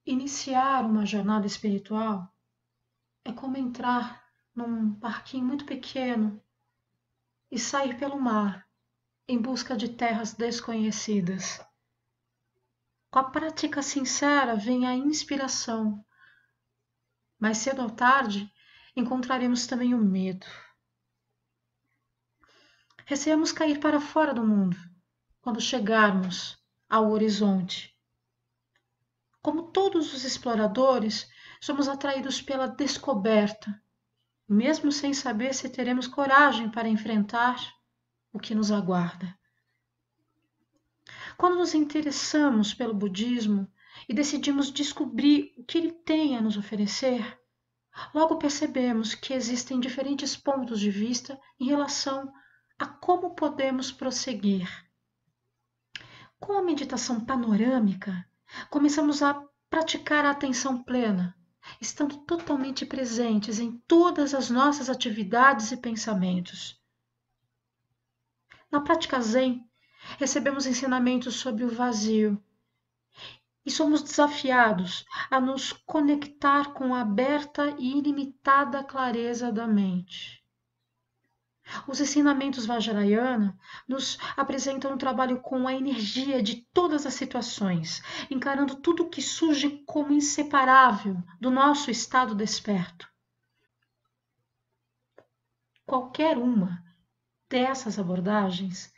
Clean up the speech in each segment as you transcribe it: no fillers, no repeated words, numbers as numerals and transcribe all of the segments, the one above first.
Iniciar uma jornada espiritual é como entrar num parquinho muito pequeno e sair pelo mar em busca de terras desconhecidas. Com a prática sincera vem a inspiração. Mais cedo ou tarde, encontraremos também o medo. Receamos cair para fora do mundo quando chegarmos ao horizonte. Como todos os exploradores, somos atraídos pela descoberta, mesmo sem saber se teremos coragem para enfrentar o que nos aguarda. Quando nos interessamos pelo budismo e decidimos descobrir o que ele tem a nos oferecer, logo percebemos que existem diferentes pontos de vista em relação a como podemos prosseguir. Com a meditação panorâmica, começamos a praticar a atenção plena, estando totalmente presentes em todas as nossas atividades e pensamentos. Na prática Zen, recebemos ensinamentos sobre o vazio e somos desafiados a nos conectar com a aberta e ilimitada clareza da mente. Os ensinamentos Vajrayana nos apresentam um trabalho com a energia de todas as situações, encarando tudo que surge como inseparável do nosso estado desperto. Qualquer uma dessas abordagens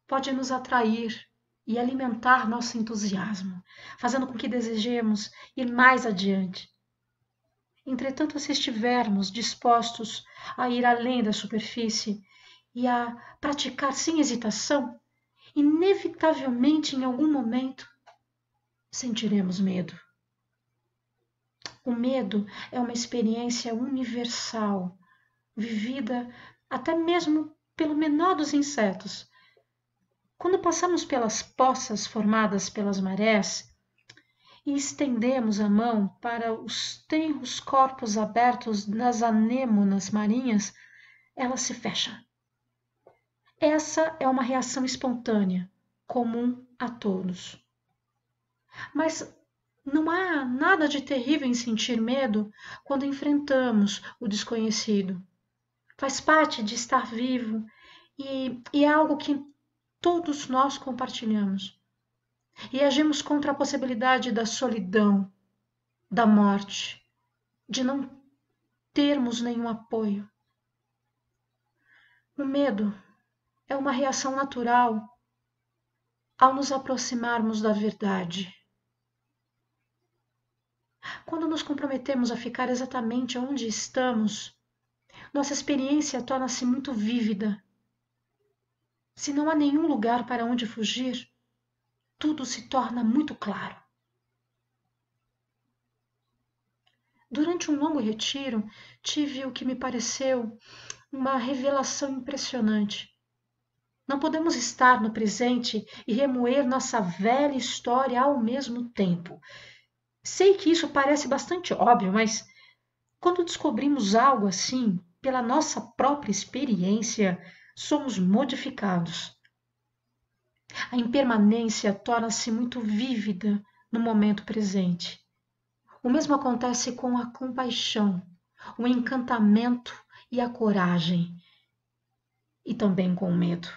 pode nos atrair e alimentar nosso entusiasmo, fazendo com que desejemos ir mais adiante. Entretanto, se estivermos dispostos a ir além da superfície e a praticar sem hesitação, inevitavelmente em algum momento sentiremos medo. O medo é uma experiência universal, vivida até mesmo pelo menor dos insetos. Quando passamos pelas poças formadas pelas marés, e estendemos a mão para os tenros corpos abertos das anêmonas marinhas, ela se fecha. Essa é uma reação espontânea, comum a todos. Mas não há nada de terrível em sentir medo quando enfrentamos o desconhecido. Faz parte de estar vivo e é algo que todos nós compartilhamos. E agimos contra a possibilidade da solidão, da morte, de não termos nenhum apoio. O medo é uma reação natural ao nos aproximarmos da verdade. Quando nos comprometemos a ficar exatamente onde estamos, nossa experiência torna-se muito vívida. Se não há nenhum lugar para onde fugir, tudo se torna muito claro. Durante um longo retiro, tive o que me pareceu uma revelação impressionante. Não podemos estar no presente e remoer nossa velha história ao mesmo tempo. Sei que isso parece bastante óbvio, mas quando descobrimos algo assim, pela nossa própria experiência, somos modificados. A impermanência torna-se muito vívida no momento presente. O mesmo acontece com a compaixão, o encantamento e a coragem, e também com o medo.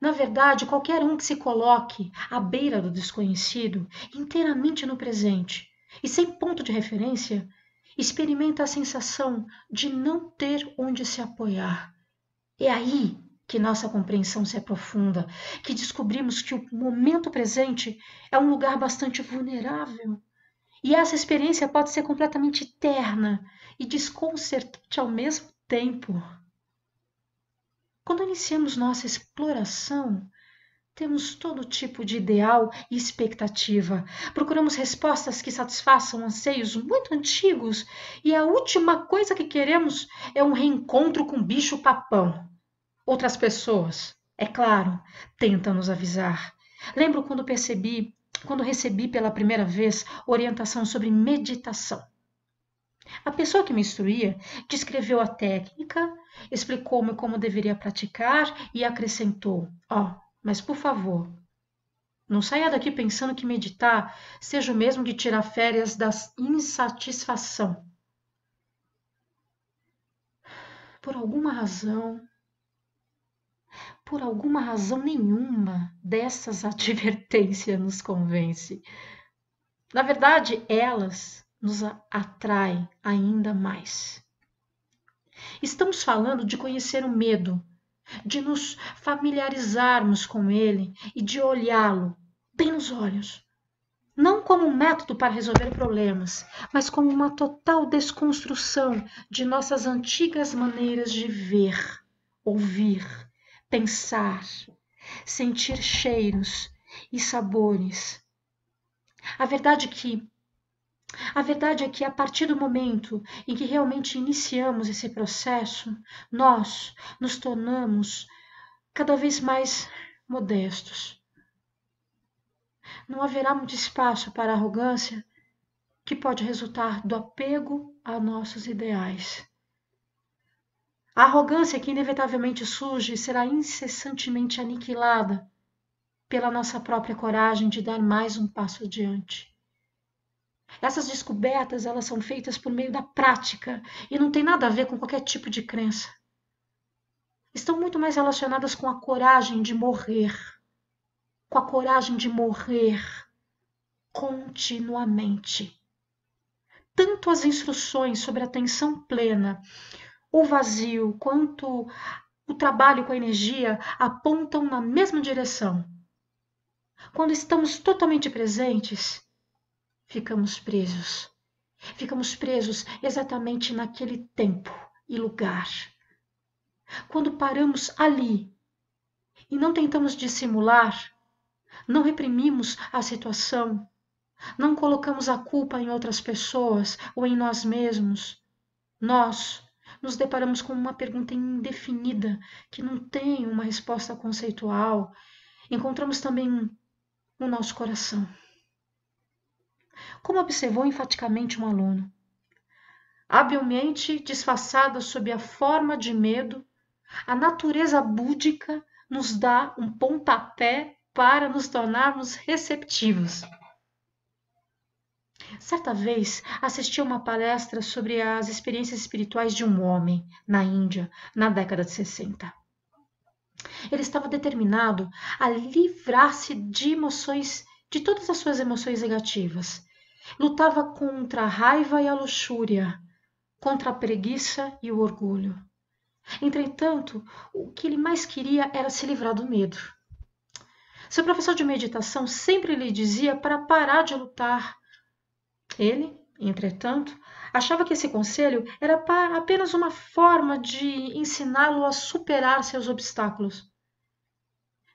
Na verdade, qualquer um que se coloque à beira do desconhecido, inteiramente no presente e sem ponto de referência, experimenta a sensação de não ter onde se apoiar. É aí que nossa compreensão se aprofunda, que descobrimos que o momento presente é um lugar bastante vulnerável. E essa experiência pode ser completamente terna e desconcertante ao mesmo tempo. Quando iniciamos nossa exploração, Temos todo tipo de ideal e expectativa. Procuramos respostas que satisfaçam anseios muito antigos e a última coisa que queremos é um reencontro com o bicho-papão. Outras pessoas, é claro, tentam nos avisar. Lembro quando recebi pela primeira vez orientação sobre meditação. A pessoa que me instruía descreveu a técnica, explicou-me como deveria praticar e acrescentou: mas por favor, não saia daqui pensando que meditar seja o mesmo que tirar férias da insatisfação. Por alguma razão, nenhuma dessas advertências nos convence. Na verdade, elas nos atraem ainda mais. Estamos falando de conhecer o medo, de nos familiarizarmos com ele e de olhá-lo bem nos olhos. Não como um método para resolver problemas, mas como uma total desconstrução de nossas antigas maneiras de ver, ouvir, pensar, sentir cheiros e sabores. A verdade é que a partir do momento em que realmente iniciamos esse processo, nós nos tornamos cada vez mais modestos. Não haverá muito espaço para a arrogância que pode resultar do apego a nossos ideais. A arrogância que inevitavelmente surge será incessantemente aniquilada pela nossa própria coragem de dar mais um passo adiante. Essas descobertas, elas são feitas por meio da prática e não tem nada a ver com qualquer tipo de crença. Estão muito mais relacionadas com a coragem de morrer, continuamente. Tanto as instruções sobre atenção plena, o vazio, quanto o trabalho com a energia apontam na mesma direção. Quando estamos totalmente presentes, ficamos presos. Ficamos presos exatamente naquele tempo e lugar. Quando paramos ali e não tentamos dissimular, não reprimimos a situação, não colocamos a culpa em outras pessoas ou em nós mesmos, nós nos deparamos com uma pergunta indefinida que não tem uma resposta conceitual. Encontramos também o nosso coração. Como observou enfaticamente um aluno, habilmente disfarçada sob a forma de medo, a natureza búdica nos dá um pontapé para nos tornarmos receptivos. Certa vez assisti a uma palestra sobre as experiências espirituais de um homem na Índia, na década de 60. Ele estava determinado a livrar-se de emoções, de todas as suas emoções negativas. Lutava contra a raiva e a luxúria, contra a preguiça e o orgulho. Entretanto, o que ele mais queria era se livrar do medo. Seu professor de meditação sempre lhe dizia para parar de lutar. Ele, entretanto, achava que esse conselho era apenas uma forma de ensiná-lo a superar seus obstáculos.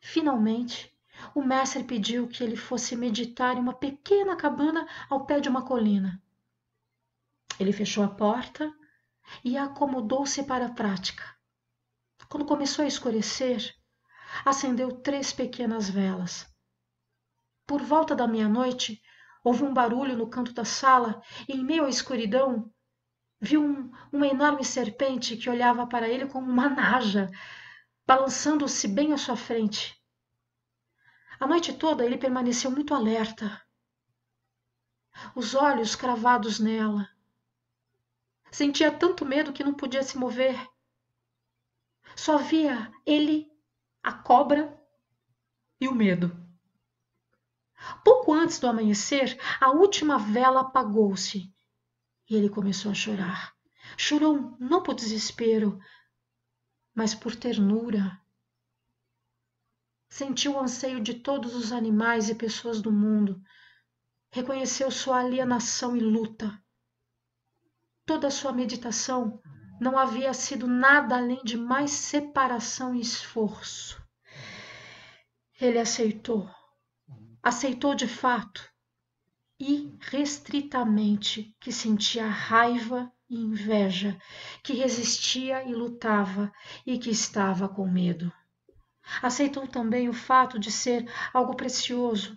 Finalmente, o mestre pediu que ele fosse meditar em uma pequena cabana ao pé de uma colina. Ele fechou a porta e acomodou-se para a prática. Quando começou a escurecer, acendeu 3 pequenas velas. Por volta da meia-noite, houve um barulho no canto da sala e, em meio à escuridão, viu uma enorme serpente que olhava para ele como uma naja, balançando-se bem à sua frente. A noite toda ele permaneceu muito alerta, os olhos cravados nela. Sentia tanto medo que não podia se mover. Só via ele, a cobra e o medo. Pouco antes do amanhecer, a última vela apagou-se e ele começou a chorar. Chorou não por desespero, mas por ternura. Sentiu o anseio de todos os animais e pessoas do mundo. Reconheceu sua alienação e luta. Toda a sua meditação não havia sido nada além de mais separação e esforço. Ele aceitou de fato, irrestritamente, que sentia raiva e inveja, que resistia e lutava e que estava com medo. Aceitou também o fato de ser algo precioso,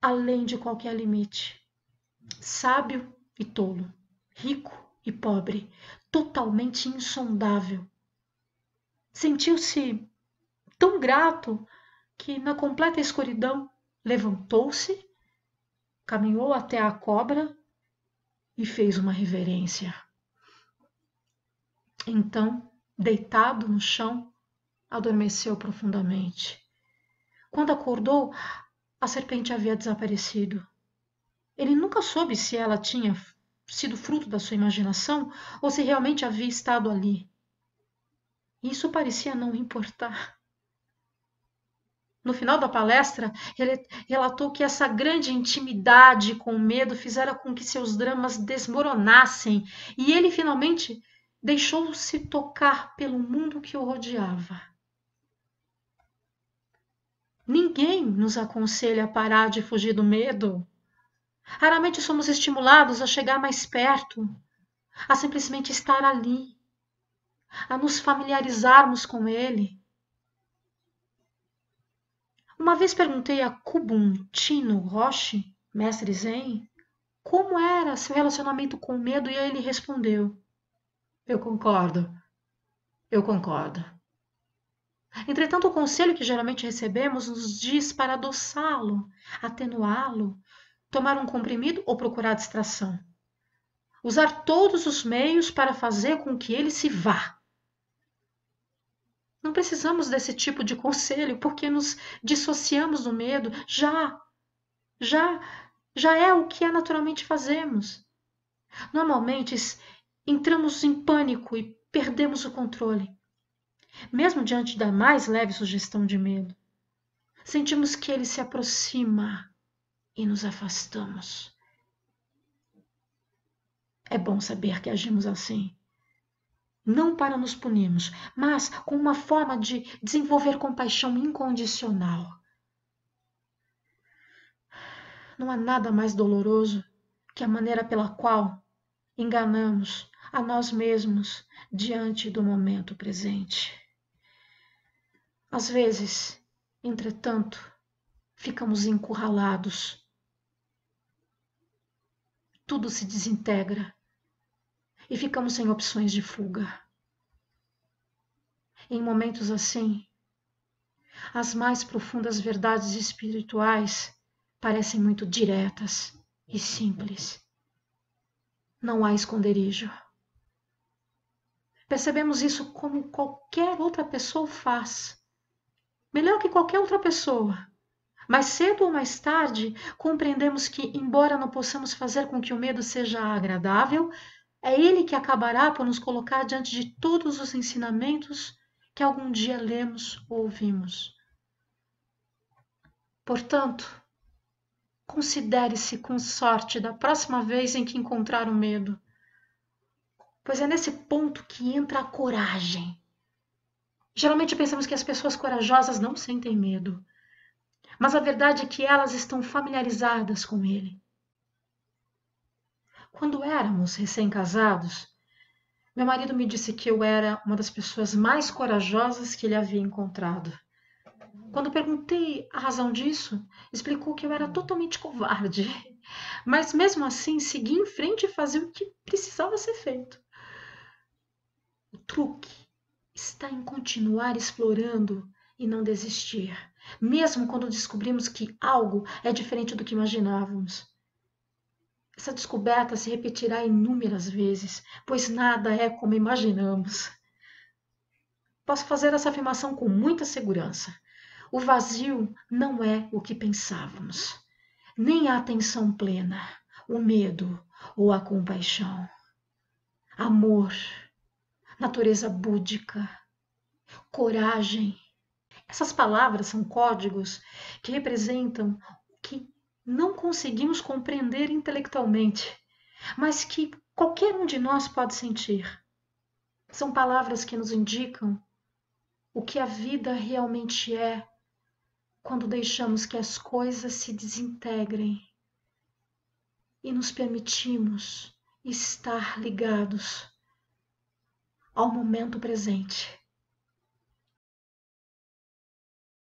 além de qualquer limite. Sábio e tolo, rico e pobre, totalmente insondável. Sentiu-se tão grato que, na completa escuridão, levantou-se, caminhou até a cobra e fez uma reverência. Então, deitado no chão, adormeceu profundamente. Quando acordou, a serpente havia desaparecido. Ele nunca soube se ela tinha sido fruto da sua imaginação ou se realmente havia estado ali. Isso parecia não importar. No final da palestra, ele relatou que essa grande intimidade com o medo fizera com que seus dramas desmoronassem e ele finalmente deixou-se tocar pelo mundo que o rodeava. Ninguém nos aconselha a parar de fugir do medo. Raramente somos estimulados a chegar mais perto, a simplesmente estar ali, a nos familiarizarmos com ele. Uma vez perguntei a Kubun Tino Roshi, mestre Zen, como era seu relacionamento com o medo e ele respondeu: Eu concordo, eu concordo. Entretanto, o conselho que geralmente recebemos nos diz para adoçá-lo, atenuá-lo, tomar um comprimido ou procurar distração. Usar todos os meios para fazer com que ele se vá. Não precisamos desse tipo de conselho porque nos dissociamos do medo. Já é o que naturalmente fazemos. Normalmente entramos em pânico e perdemos o controle. Mesmo diante da mais leve sugestão de medo, sentimos que ele se aproxima e nos afastamos. É bom saber que agimos assim. Não para nos punirmos, mas com uma forma de desenvolver compaixão incondicional. Não há nada mais doloroso que a maneira pela qual enganamos a nós mesmos diante do momento presente. Às vezes, entretanto, ficamos encurralados. Tudo se desintegra e ficamos sem opções de fuga. Em momentos assim, as mais profundas verdades espirituais parecem muito diretas e simples. Não há esconderijo. Percebemos isso como qualquer outra pessoa faz. Melhor que qualquer outra pessoa. Mais cedo ou mais tarde, compreendemos que, embora não possamos fazer com que o medo seja agradável, é ele que acabará por nos colocar diante de todos os ensinamentos que algum dia lemos ou ouvimos. Portanto, considere-se com sorte da próxima vez em que encontrar o medo, pois é nesse ponto que entra a coragem. Geralmente pensamos que as pessoas corajosas não sentem medo, mas a verdade é que elas estão familiarizadas com ele. Quando éramos recém-casados, meu marido me disse que eu era uma das pessoas mais corajosas que ele havia encontrado. Quando perguntei a razão disso, explicou que eu era totalmente covarde, mas mesmo assim segui em frente e fazia o que precisava ser feito. O truque está em continuar explorando e não desistir, mesmo quando descobrimos que algo é diferente do que imaginávamos. Essa descoberta se repetirá inúmeras vezes, pois nada é como imaginamos. Posso fazer essa afirmação com muita segurança. O vazio não é o que pensávamos, nem a atenção plena, o medo ou a compaixão. Amor, natureza búdica, coragem. Essas palavras são códigos que representam o que não conseguimos compreender intelectualmente, mas que qualquer um de nós pode sentir. São palavras que nos indicam o que a vida realmente é quando deixamos que as coisas se desintegrem e nos permitimos estar ligados ao momento presente.